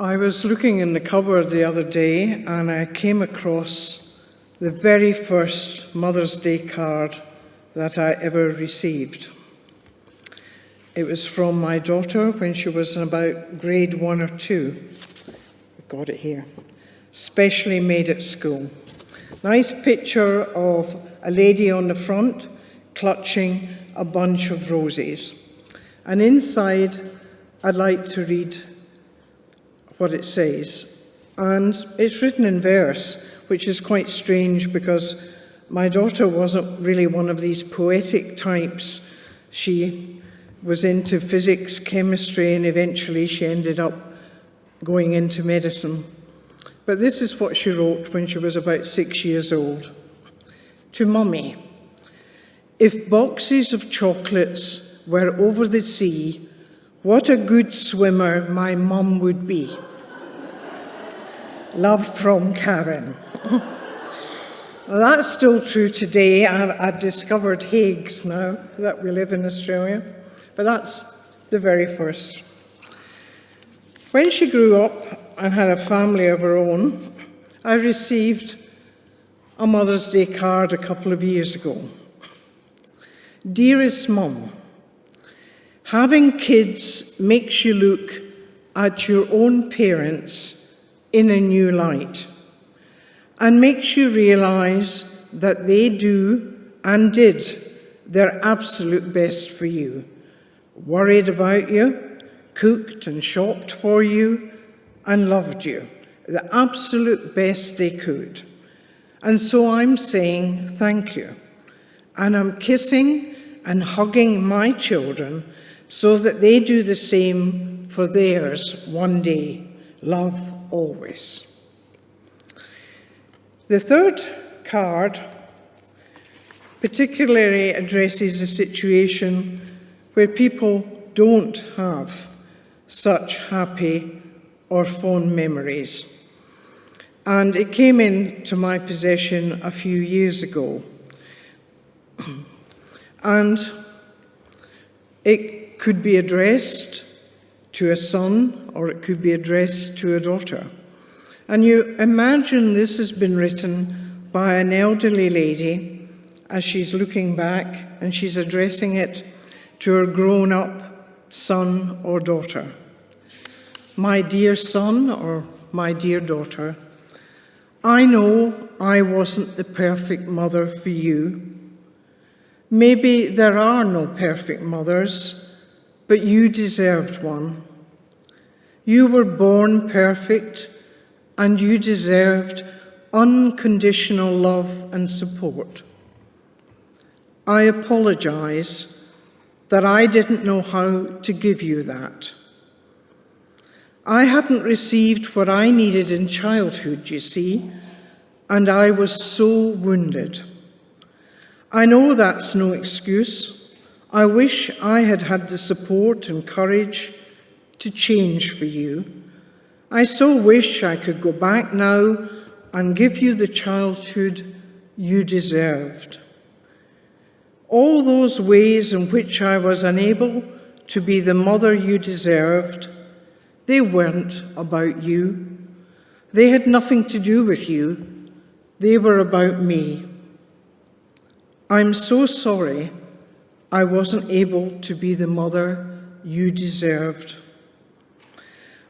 I was looking in the cupboard the other day and I came across the very first Mother's Day card that I ever received. It was from my daughter when she was in about grade 1 or 2. I've got it here. Specially made at school. Nice picture of a lady on the front clutching a bunch of roses. And inside, I'd like to read what it says. And it's written in verse, which is quite strange because my daughter wasn't really one of these poetic types. She was into physics, chemistry, and eventually she ended up going into medicine. But this is what she wrote when she was about 6 years old. To Mummy, if boxes of chocolates were over the sea, what a good swimmer my mum would be. Love from Karen. Well, that's still true today. I've discovered Higgs now that we live in Australia, but that's the very first. When she grew up and had a family of her own, I received a Mother's Day card a couple of years ago. Dearest Mum, having kids makes you look at your own parents in a new light and makes you realize that they do and did their absolute best for you, worried about you, cooked and shopped for you, and loved you, the absolute best they could. And so I'm saying thank you. And I'm kissing and hugging my children so that they do the same for theirs one day. Love always. The third card particularly addresses a situation where people don't have such happy or fond memories. And it came into my possession a few years ago. And it could be addressed to a son or it could be addressed to a daughter. And you imagine this has been written by an elderly lady as she's looking back and she's addressing it to her grown-up son or daughter. My dear son or my dear daughter, I know I wasn't the perfect mother for you. Maybe there are no perfect mothers, but you deserved one. You were born perfect, and you deserved unconditional love and support. I apologize that I didn't know how to give you that. I hadn't received what I needed in childhood, you see, and I was so wounded. I know that's no excuse. I wish I had had the support and courage to change for you. I so wish I could go back now and give you the childhood you deserved. All those ways in which I was unable to be the mother you deserved, they weren't about you. They had nothing to do with you. They were about me. I'm so sorry I wasn't able to be the mother you deserved.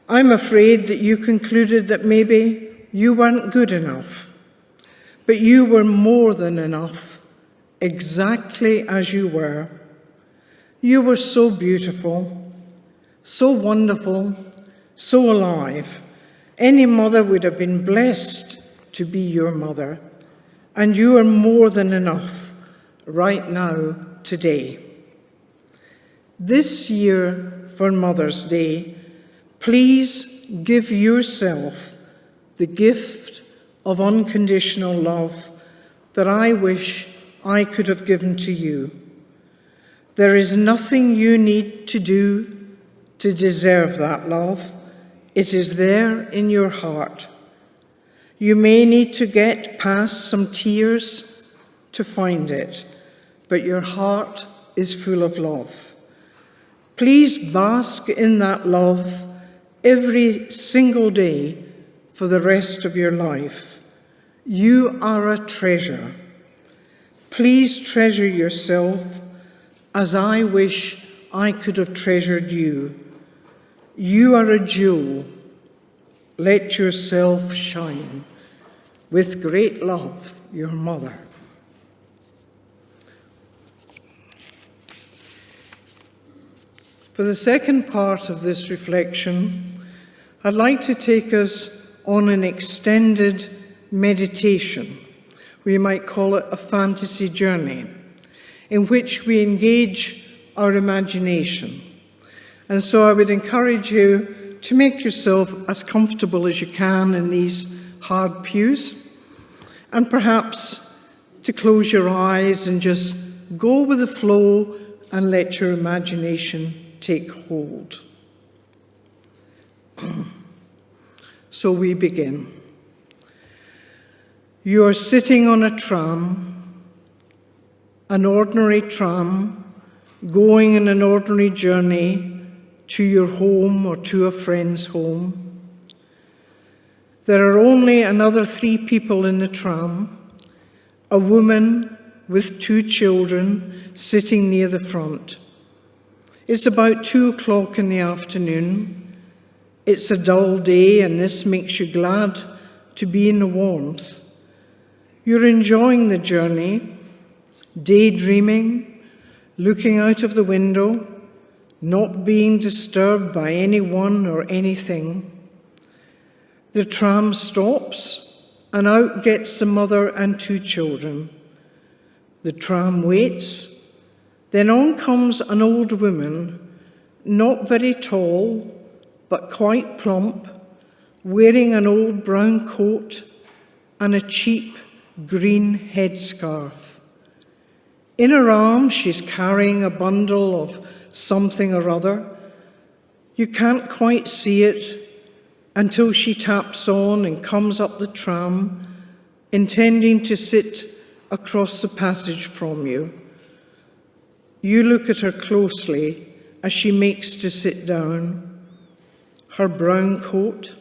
I'm afraid that you concluded that maybe you weren't good enough, but you were more than enough, exactly as you were. You were so beautiful, so wonderful, so alive. Any mother would have been blessed to be your mother, and you are more than enough right now, today. This year for Mother's Day, please give yourself the gift of unconditional love that I wish I could have given to you. There is nothing you need to do to deserve that love. It is there in your heart. You may need to get past some tears to find it, but your heart is full of love. Please bask in that love every single day for the rest of your life. You are a treasure. Please treasure yourself as I wish I could have treasured you. You are a jewel. Let yourself shine. With great love, your mother. For the second part of this reflection, I'd like to take us on an extended meditation. We might call it a fantasy journey, in which we engage our imagination. And so I would encourage you to make yourself as comfortable as you can in these hard pews, and perhaps to close your eyes and just go with the flow and let your imagination take hold. So we begin. You are sitting on a tram, an ordinary tram, going in an ordinary journey to your home or to a friend's home. There are only another 3 people in the tram, a woman with 2 children sitting near the front. It's about 2 o'clock in the afternoon. It's a dull day, and this makes you glad to be in the warmth. You're enjoying the journey, daydreaming, looking out of the window, not being disturbed by anyone or anything. The tram stops, and out gets the mother and 2 children. The tram waits. Then on comes an old woman, not very tall, but quite plump, wearing an old brown coat and a cheap green headscarf. In her arms, she's carrying a bundle of something or other. You can't quite see it until she taps on and comes up the tram, intending to sit across the passage from you. You look at her closely as she makes to sit down. Her brown coat,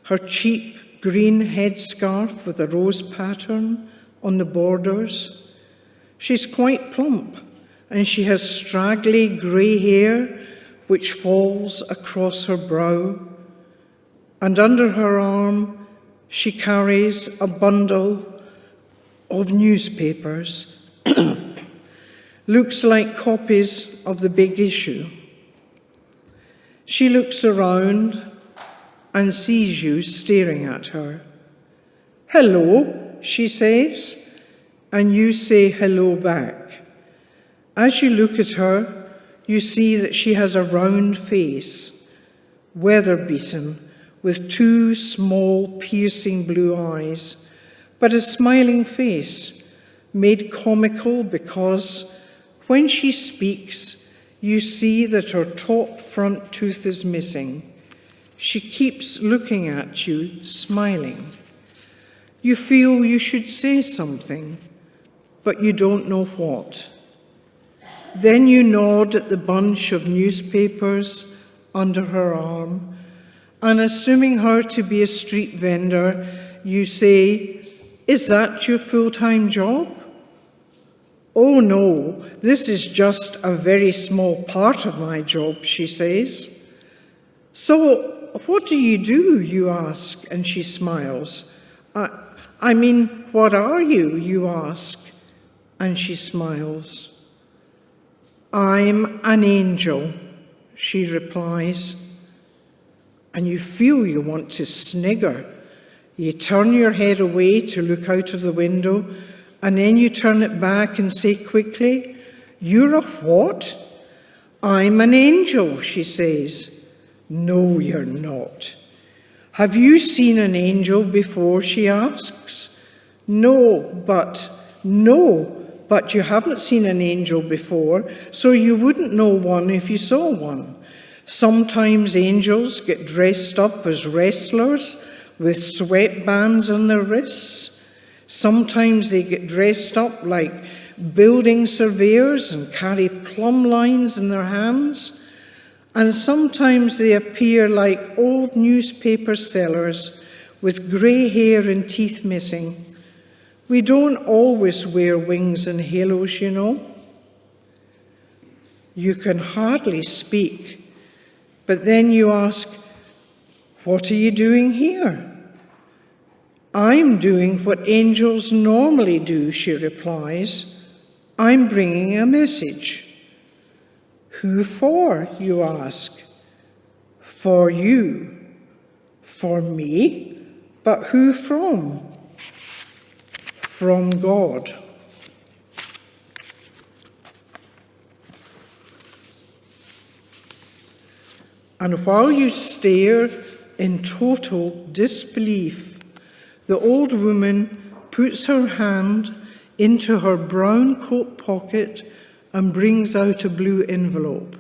her cheap green headscarf with a rose pattern on the borders. She's quite plump, and she has straggly grey hair which falls across her brow. And under her arm, she carries a bundle of newspapers. Looks like copies of the big issue. She looks around and sees you staring at her. "Hello," she says, and you say hello back. As you look at her, you see that she has a round face, weather-beaten, with 2 small, piercing blue eyes, but a smiling face, made comical because when she speaks, you see that her top front tooth is missing. She keeps looking at you, smiling. You feel you should say something, but you don't know what. Then you nod at the bunch of newspapers under her arm, and assuming her to be a street vendor, you say, "Is that your full-time job?" "Oh no, this is just a very small part of my job," she says. "So what do? You ask, and she smiles. I mean, what are you? You ask, and she smiles. "I'm an angel," she replies, and you feel you want to snigger. You turn your head away to look out of the window, and then you turn it back and say quickly, "You're a what?" "I'm an angel," she says. "No, you're not." "Have you seen an angel before?" she asks. No, but you haven't seen an angel before, so you wouldn't know one if you saw one. Sometimes angels get dressed up as wrestlers with sweatbands on their wrists. Sometimes they get dressed up like building surveyors and carry plumb lines in their hands. and sometimes they appear like old newspaper sellers with grey hair and teeth missing. We don't always wear wings and halos, you know. You can hardly speak, but then you ask, "What are you doing here?" "I'm doing what angels normally do," she replies. "I'm bringing a message." "Who for?" you ask. "For you." "For me? But who from?" "From God." And while you stare in total disbelief, the old woman puts her hand into her brown coat pocket and brings out a blue envelope.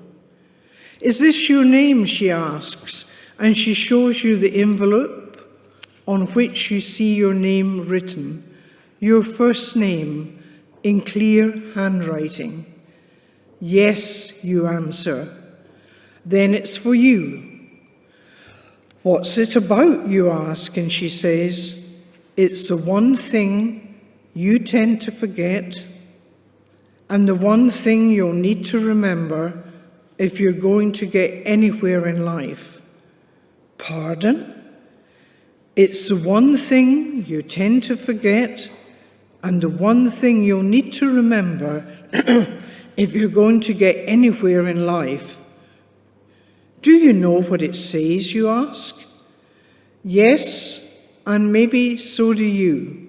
"Is this your name?" she asks, and she shows you the envelope on which you see your name written, your first name, in clear handwriting. "Yes," you answer. "Then it's for you." "What's it about?" you ask, and she says, "It's the one thing you tend to forget, and the one thing you'll need to remember if you're going to get anywhere in life." "Pardon?" "It's the one thing you tend to forget, and the one thing you'll need to remember if you're going to get anywhere in life." "Do you know what it says?" you ask. "Yes, and maybe so do you."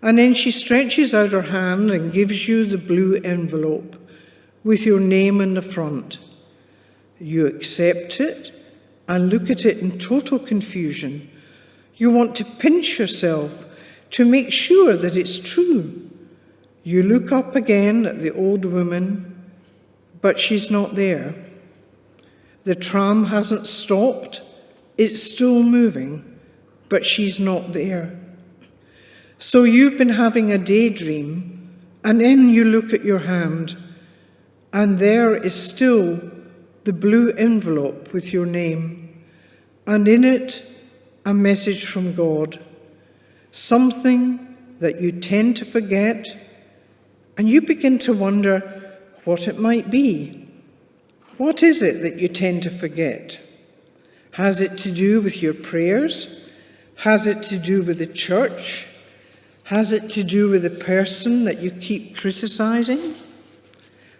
And then she stretches out her hand and gives you the blue envelope with your name in the front. You accept it and look at it in total confusion. You want to pinch yourself to make sure that it's true. You look up again at the old woman, but she's not there. The tram hasn't stopped. It's still moving, but she's not there. So you've been having a daydream, and then you look at your hand, and there is still the blue envelope with your name, and in it a message from God, something that you tend to forget, and you begin to wonder what it might be. What is it that you tend to forget? Has it to do with your prayers? Has it to do with the church? Has it to do with the person that you keep criticizing?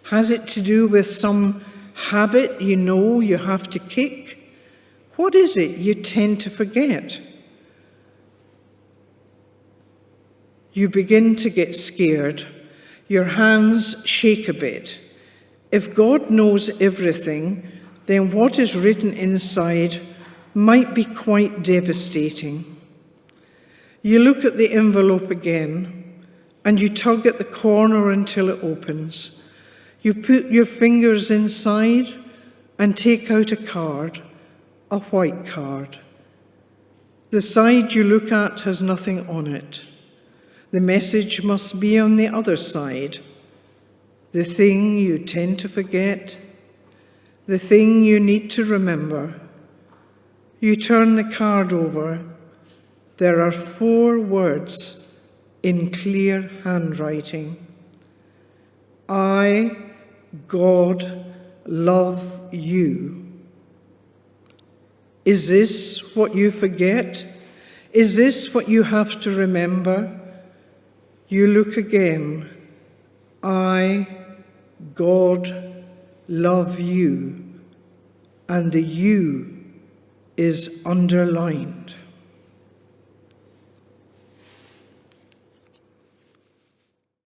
Has it to do with some habit you know you have to kick? What is it you tend to forget? You begin to get scared. Your hands shake a bit. If God knows everything, then what is written inside might be quite devastating. You look at the envelope again, and you tug at the corner until it opens. You put your fingers inside and take out a card, a white card. The side you look at has nothing on it. The message must be on the other side. The thing you tend to forget, the thing you need to remember. You turn the card over. There are 4 words in clear handwriting. I, God, love you. Is this what you forget? Is this what you have to remember? You look again. I, God, love you. And the you is underlined.